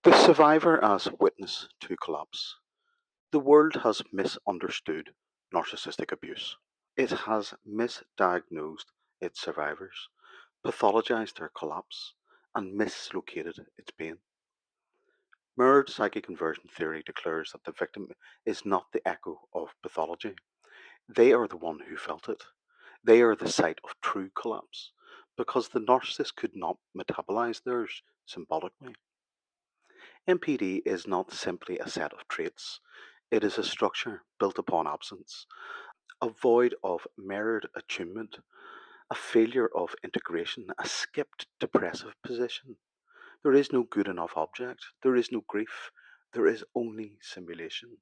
The survivor as witness to collapse. The world has misunderstood narcissistic abuse. It has misdiagnosed its survivors, pathologized their collapse, and mislocated its pain. Mirrored psychic inversion theory declares that the victim is not the echo of pathology. They are the one who felt it. They are the site of true collapse, because the narcissist could not metabolize theirs symbolically. MPD is not simply a set of traits, it is a structure built upon absence, a void of mirrored attunement, a failure of integration, a skipped depressive position. There is no good enough object, there is no grief, there is only simulation.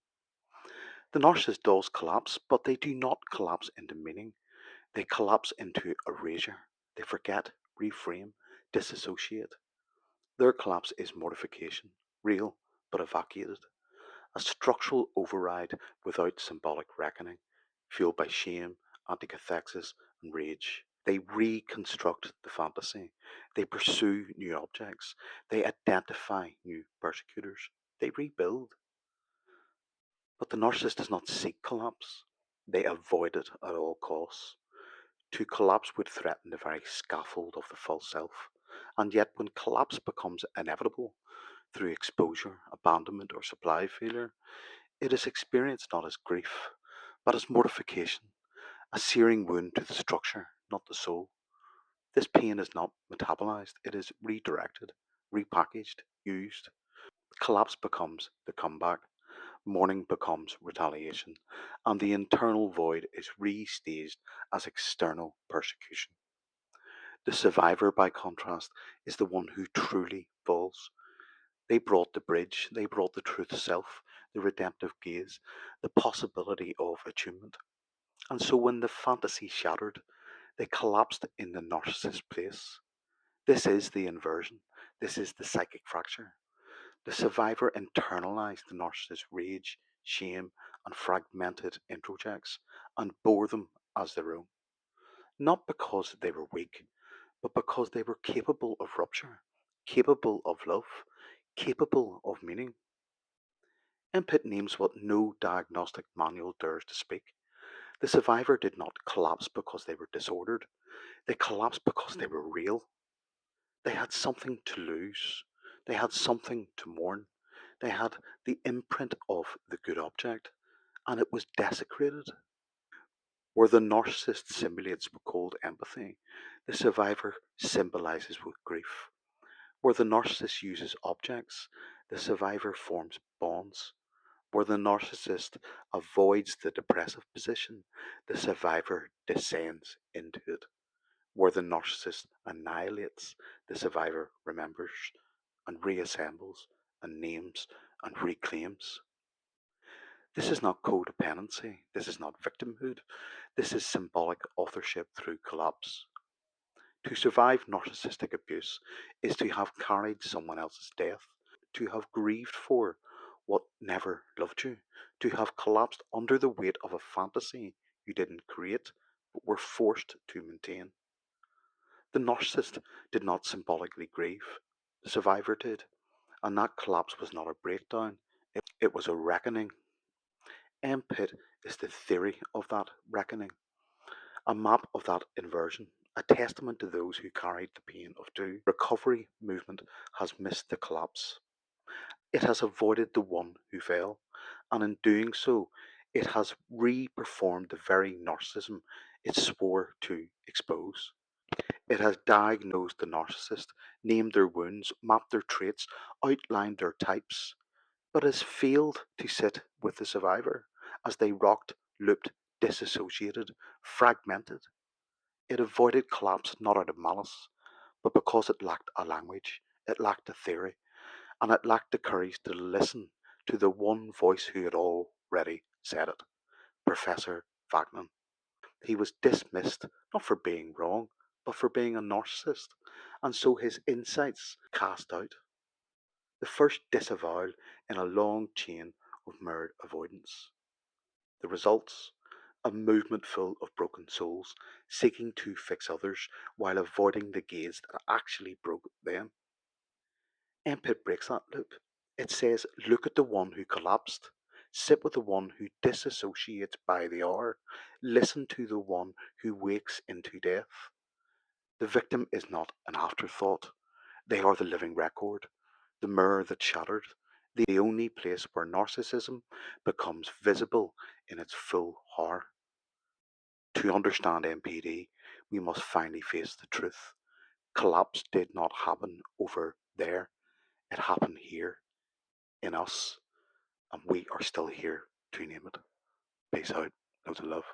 The narcissist does collapse, but they do not collapse into meaning, they collapse into erasure. They forget, reframe, disassociate. Their collapse is mortification, real but evacuated. A structural override without symbolic reckoning, fueled by shame, anticathexis, and rage. They reconstruct the fantasy. They pursue new objects. They identify new persecutors. They rebuild. But the narcissist does not seek collapse. They avoid it at all costs. To collapse would threaten the very scaffold of the false self. And yet, when collapse becomes inevitable through exposure, abandonment, or supply failure, it is experienced not as grief, but as mortification, a searing wound to the structure, not the soul. This pain is not metabolized, it is redirected, repackaged, used. Collapse becomes the comeback, mourning becomes retaliation, and the internal void is restaged as external persecution. The survivor, by contrast, is the one who truly falls. They brought the bridge, they brought the truth self, the redemptive gaze, the possibility of attunement. And so when the fantasy shattered, they collapsed in the narcissist's place. This is the inversion. This is the psychic fracture. The survivor internalized the narcissist's rage, shame, and fragmented introjects and bore them as their own. Not because they were weak, but because they were capable of rupture, capable of love, capable of meaning. Input names what no diagnostic manual dares to speak. The survivor did not collapse because they were disordered. They collapsed because they were real. They had something to lose. They had something to mourn. They had the imprint of the good object, and it was desecrated. Where the narcissist simulates with cold empathy, the survivor symbolizes with grief. Where the narcissist uses objects, the survivor forms bonds. Where the narcissist avoids the depressive position, the survivor descends into it. Where the narcissist annihilates, the survivor remembers and reassembles and names and reclaims. This is not codependency, this is not victimhood, this is symbolic authorship through collapse. To survive narcissistic abuse is to have carried someone else's death, to have grieved for what never loved you, to have collapsed under the weight of a fantasy you didn't create but were forced to maintain. The narcissist did not symbolically grieve, the survivor did, and that collapse was not a breakdown, it was a reckoning. M-Pit is the theory of that reckoning, a map of that inversion, a testament to those who carried the pain of two. Recovery movement has missed the collapse. It has avoided the one who fell, and in doing so, it has re-performed the very narcissism it swore to expose. It has diagnosed the narcissist, named their wounds, mapped their traits, outlined their types, but has failed to sit with the survivor as they rocked, looped, disassociated, fragmented. It avoided collapse not out of malice, but because it lacked a language, it lacked a theory, and it lacked the courage to listen to the one voice who had already said it, Professor Wagner. He was dismissed not for being wrong, but for being a narcissist, and so his insights cast out. The first disavowal in a long chain of mirrored avoidance. The results? A movement full of broken souls, seeking to fix others while avoiding the gaze that actually broke them. Empit breaks that loop. It says, look at the one who collapsed. Sit with the one who disassociates by the hour. Listen to the one who wakes into death. The victim is not an afterthought. They are the living record, the mirror that shattered, the only place where narcissism becomes visible in its full horror. To understand MPD, we must finally face the truth. Collapse did not happen over there, it happened here, in us, and we are still here to name it. Peace out. Loads of love.